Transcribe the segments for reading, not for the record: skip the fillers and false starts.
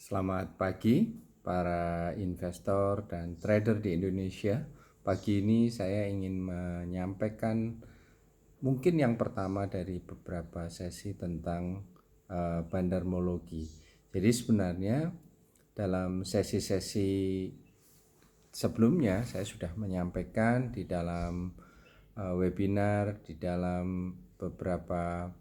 Selamat pagi para investor dan trader di Indonesia. Pagi ini saya ingin menyampaikan mungkin yang pertama dari beberapa sesi tentang bandarmologi. Jadi sebenarnya dalam sesi-sesi sebelumnya saya sudah menyampaikan di dalam webinar, di dalam beberapa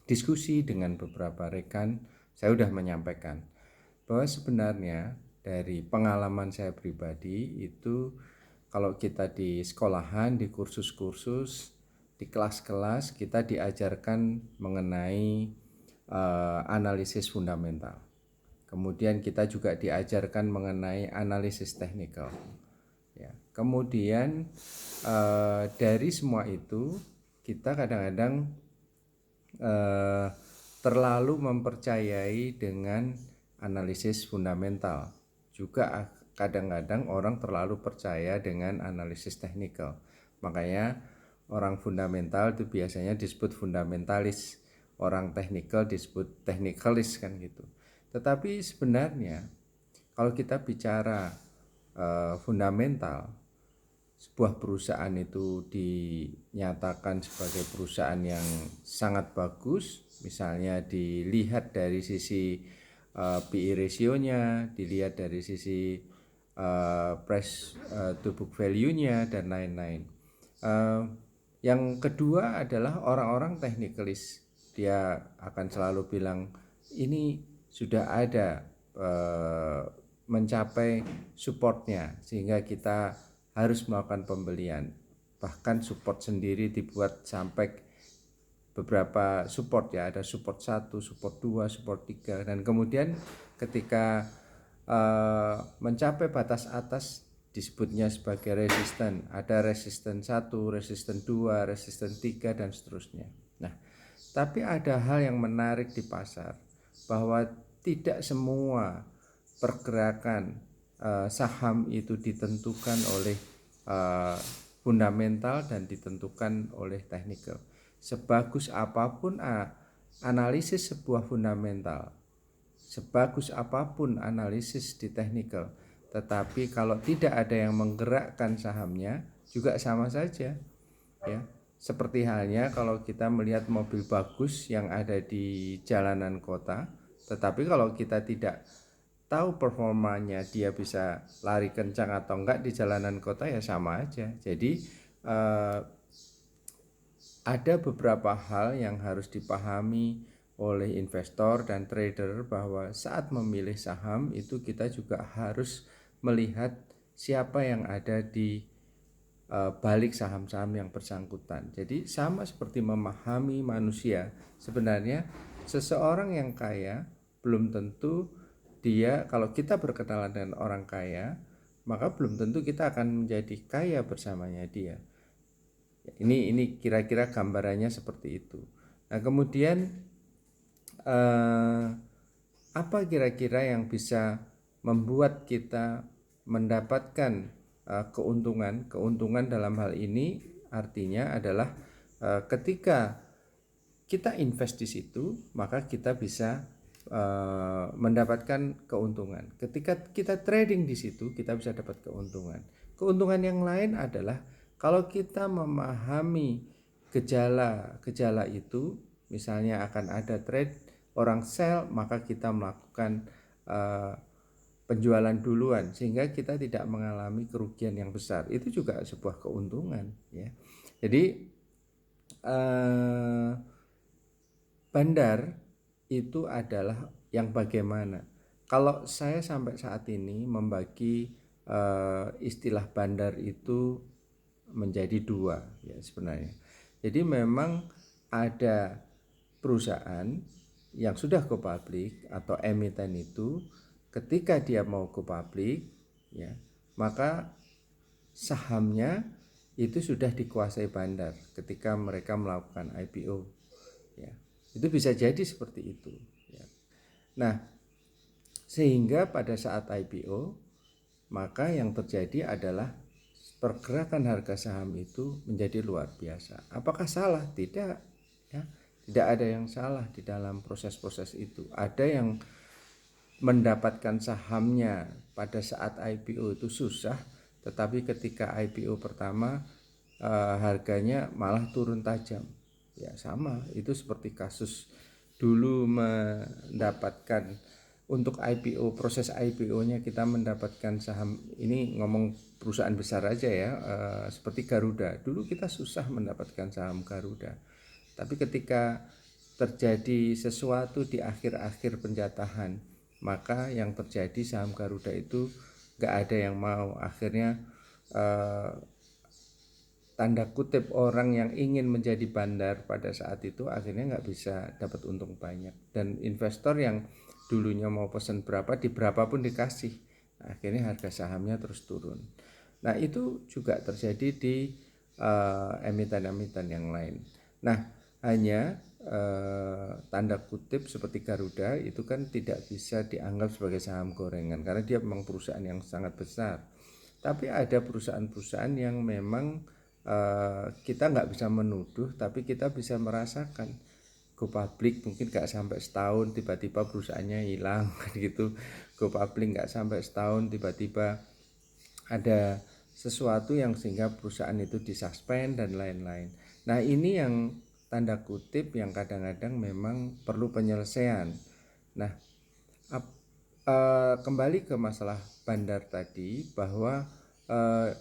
diskusi dengan beberapa rekan, saya sudah menyampaikan bahwa sebenarnya dari pengalaman saya pribadi itu kalau kita di sekolahan, di kursus-kursus, di kelas-kelas kita diajarkan mengenai analisis fundamental. Kemudian kita juga diajarkan mengenai analisis teknikal. Ya. Kemudian dari semua itu kita kadang-kadang terlalu mempercayai dengan analisis fundamental. Juga kadang-kadang orang terlalu percaya dengan analisis teknikal. Makanya orang fundamental itu biasanya disebut fundamentalis, orang teknikal disebut teknikalis kan gitu. Tetapi sebenarnya kalau kita bicara fundamental, sebuah perusahaan itu dinyatakan sebagai perusahaan yang sangat bagus, misalnya dilihat dari sisi PE ratio-nya, dilihat dari sisi price to book value-nya dan lain-lain. Yang kedua adalah orang-orang technicalis. Dia akan selalu bilang ini sudah ada mencapai supportnya sehingga kita harus melakukan pembelian. Bahkan support sendiri dibuat sampai beberapa support ya, ada support 1, support 2, support 3 dan kemudian ketika mencapai batas atas disebutnya sebagai resisten. Ada resisten 1, resisten 2, resisten 3 dan seterusnya. Nah, tapi ada hal yang menarik di pasar bahwa tidak semua pergerakan saham itu ditentukan oleh fundamental dan ditentukan oleh teknikal. Sebagus apapun analisis sebuah fundamental, sebagus apapun analisis di teknikal, tetapi kalau tidak ada yang menggerakkan sahamnya juga sama saja ya. Seperti halnya kalau kita melihat mobil bagus yang ada di jalanan kota, tetapi kalau kita tidak tahu performanya dia bisa lari kencang atau enggak di jalanan kota ya sama aja. Jadi ada beberapa hal yang harus dipahami oleh investor dan trader bahwa saat memilih saham itu kita juga harus melihat siapa yang ada di balik saham-saham yang bersangkutan. Jadi sama seperti memahami manusia, sebenarnya seseorang yang kaya belum tentu dia, kalau kita berkenalan dengan orang kaya, maka belum tentu kita akan menjadi kaya bersamanya dia. Ini kira-kira gambarannya seperti itu. Nah, kemudian apa kira-kira yang bisa membuat kita mendapatkan keuntungan? Keuntungan dalam hal ini artinya adalah ketika kita invest di situ, maka kita bisa mendapatkan keuntungan. Ketika kita trading di situ, kita bisa dapat keuntungan. Keuntungan yang lain adalah kalau kita memahami gejala-gejala itu, misalnya akan ada trade, orang sell, maka kita melakukan penjualan duluan sehingga kita tidak mengalami kerugian yang besar. Itu juga sebuah keuntungan ya. Jadi bandar itu adalah yang bagaimana. Kalau saya sampai saat ini membagi istilah bandar itu menjadi dua ya sebenarnya. Jadi memang ada perusahaan yang sudah go public atau emiten itu ketika dia mau go public ya, maka sahamnya itu sudah dikuasai bandar ketika mereka melakukan IPO ya. Itu bisa jadi seperti itu ya. Nah, sehingga pada saat IPO maka yang terjadi adalah pergerakan harga saham itu menjadi luar biasa. Apakah salah? Tidak ya. Tidak ada yang salah di dalam proses-proses itu. Ada yang mendapatkan sahamnya pada saat IPO itu susah, tetapi ketika IPO pertama harganya malah turun tajam. Ya sama, itu seperti kasus dulu mendapatkan untuk IPO, proses IPO-nya kita mendapatkan saham, ini ngomong perusahaan besar aja ya, seperti Garuda. Dulu kita susah mendapatkan saham Garuda. Tapi ketika terjadi sesuatu di akhir-akhir penjatahan, maka yang terjadi saham Garuda itu gak ada yang mau. Akhirnya tanda kutip orang yang ingin menjadi bandar pada saat itu akhirnya nggak bisa dapat untung banyak, dan investor yang dulunya mau pesan berapa di berapa pun dikasih, akhirnya harga sahamnya terus turun. Nah itu juga terjadi di emiten-emiten yang lain. Nah hanya tanda kutip seperti Garuda itu kan tidak bisa dianggap sebagai saham gorengan karena dia memang perusahaan yang sangat besar. Tapi ada perusahaan-perusahaan yang memang kita nggak bisa menuduh, tapi kita bisa merasakan. Go public mungkin nggak sampai setahun tiba-tiba perusahaannya hilang gitu. Go public nggak sampai setahun tiba-tiba ada sesuatu yang sehingga perusahaan itu disuspend dan lain-lain. Nah ini yang tanda kutip yang kadang-kadang memang perlu penyelesaian. Nah kembali ke masalah bandar tadi, bahwa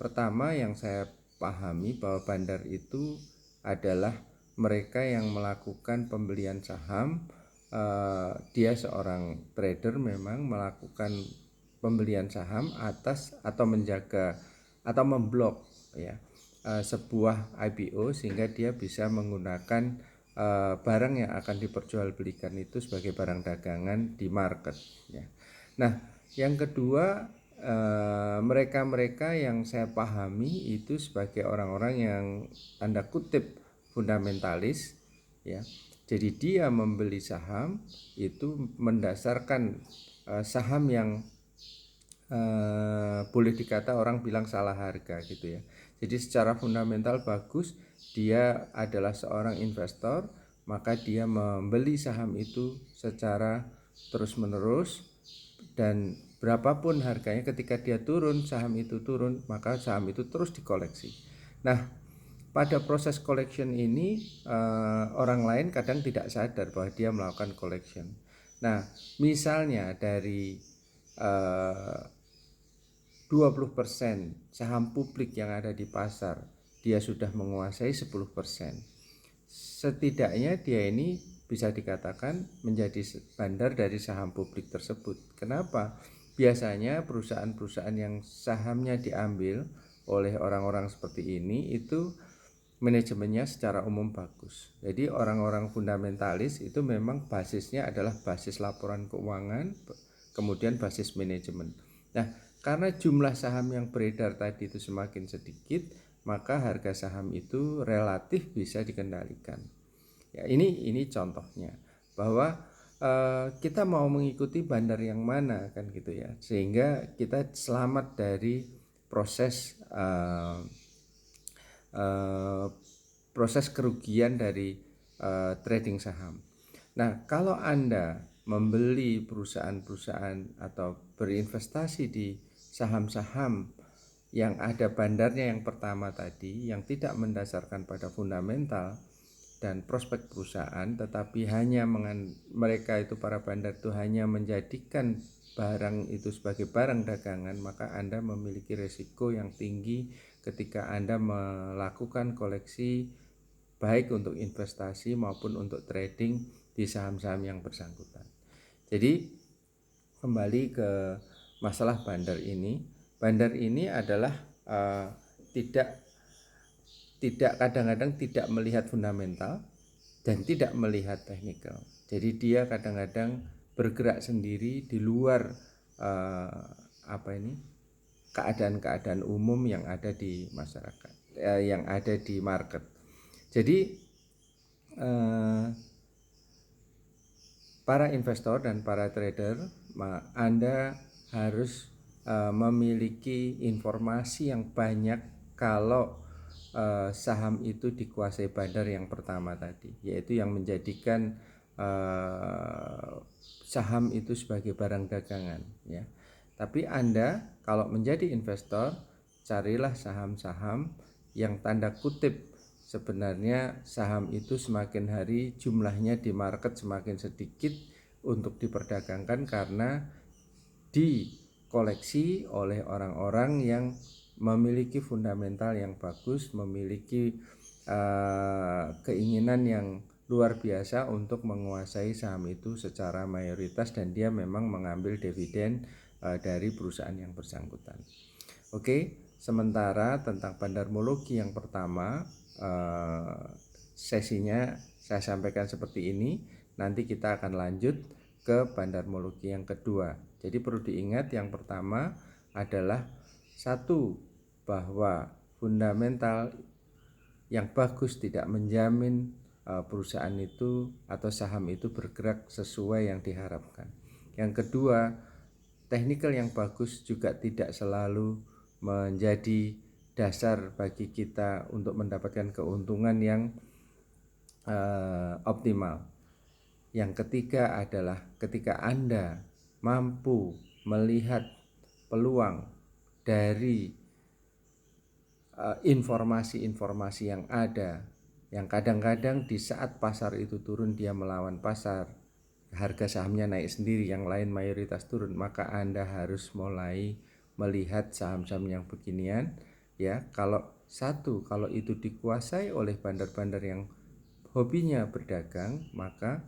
pertama yang saya pahami bahwa bandar itu adalah mereka yang melakukan pembelian saham. Dia seorang trader memang melakukan pembelian saham atas atau menjaga atau memblok ya sebuah IPO sehingga dia bisa menggunakan barang yang akan diperjualbelikan itu sebagai barang dagangan di market ya. Nah yang kedua, mereka-mereka yang saya pahami itu sebagai orang-orang yang tanda kutip fundamentalis ya. Jadi dia membeli saham itu mendasarkan saham yang boleh dikata orang bilang salah harga gitu ya. Jadi secara fundamental bagus, dia adalah seorang investor, maka dia membeli saham itu secara terus-menerus, dan berapapun harganya ketika dia turun, saham itu turun, maka saham itu terus dikoleksi. Nah pada proses collection ini orang lain kadang tidak sadar bahwa dia melakukan collection. Nah misalnya dari 20% saham publik yang ada di pasar, dia sudah menguasai 10%. Setidaknya dia ini bisa dikatakan menjadi bandar dari saham publik tersebut. Kenapa? Biasanya perusahaan-perusahaan yang sahamnya diambil oleh orang-orang seperti ini itu manajemennya secara umum bagus. Jadi orang-orang fundamentalis itu memang basisnya adalah basis laporan keuangan, kemudian basis manajemen. Nah, karena jumlah saham yang beredar tadi itu semakin sedikit, maka harga saham itu relatif bisa dikendalikan. Ya, ini contohnya bahwa kita mau mengikuti bandar yang mana kan gitu ya, sehingga kita selamat dari proses kerugian dari trading saham. Nah, kalau Anda membeli perusahaan-perusahaan atau berinvestasi di saham-saham yang ada bandarnya yang pertama tadi, yang tidak mendasarkan pada fundamental dan prospek perusahaan, tetapi hanya mereka itu para bandar itu hanya menjadikan barang itu sebagai barang dagangan, maka Anda memiliki risiko yang tinggi ketika Anda melakukan koleksi baik untuk investasi maupun untuk trading di saham-saham yang bersangkutan. Jadi kembali ke masalah bandar ini. Bandar ini adalah tidak kadang-kadang tidak melihat fundamental dan tidak melihat teknikal. Jadi dia kadang-kadang bergerak sendiri di luar keadaan-keadaan umum yang ada di masyarakat, yang ada di market. Jadi para investor dan para trader, Anda harus memiliki informasi yang banyak kalau saham itu dikuasai bandar yang pertama tadi, yaitu yang menjadikan saham itu sebagai barang dagangan ya. Tapi Anda kalau menjadi investor, carilah saham-saham yang tanda kutip sebenarnya saham itu semakin hari jumlahnya di market semakin sedikit untuk diperdagangkan karena dikoleksi oleh orang-orang yang memiliki fundamental yang bagus, memiliki keinginan yang luar biasa untuk menguasai saham itu secara mayoritas, dan dia memang mengambil dividen dari perusahaan yang bersangkutan. Oke, sementara tentang bandarmologi yang pertama sesinya saya sampaikan seperti ini. Nanti kita akan lanjut ke bandarmologi yang kedua. Jadi perlu diingat, yang pertama adalah satu, bahwa fundamental yang bagus tidak menjamin perusahaan itu atau saham itu bergerak sesuai yang diharapkan. Yang kedua, teknikal yang bagus juga tidak selalu menjadi dasar bagi kita untuk mendapatkan keuntungan yang optimal. Yang ketiga adalah ketika Anda mampu melihat peluang dari informasi-informasi yang ada, yang kadang-kadang di saat pasar itu turun dia melawan pasar, harga sahamnya naik sendiri, yang lain mayoritas turun, maka Anda harus mulai melihat saham-saham yang beginian ya. Kalau itu dikuasai oleh bandar-bandar yang hobinya berdagang, maka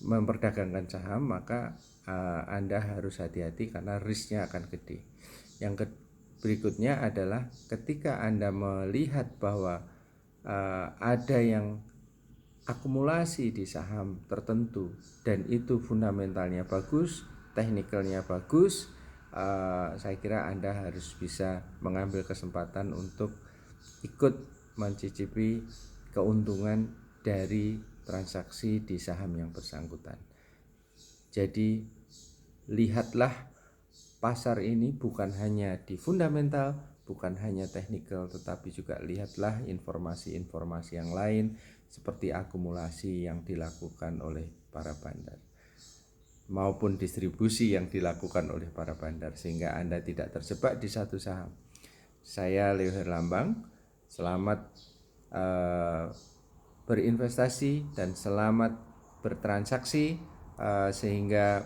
memperdagangkan saham, maka Anda harus hati-hati karena risknya akan gede. Yang berikutnya adalah ketika Anda melihat bahwa ada yang akumulasi di saham tertentu dan itu fundamentalnya bagus, teknikalnya bagus, saya kira Anda harus bisa mengambil kesempatan untuk ikut mencicipi keuntungan dari transaksi di saham yang bersangkutan. Jadi lihatlah pasar ini bukan hanya di fundamental, bukan hanya teknikal, tetapi juga lihatlah informasi-informasi yang lain seperti akumulasi yang dilakukan oleh para bandar maupun distribusi yang dilakukan oleh para bandar, sehingga Anda tidak terjebak di satu saham. Saya Leo Herlambang, selamat berinvestasi dan selamat bertransaksi sehingga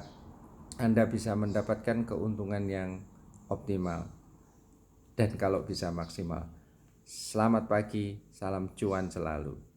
Anda bisa mendapatkan keuntungan yang optimal dan kalau bisa maksimal. Selamat pagi, salam cuan selalu.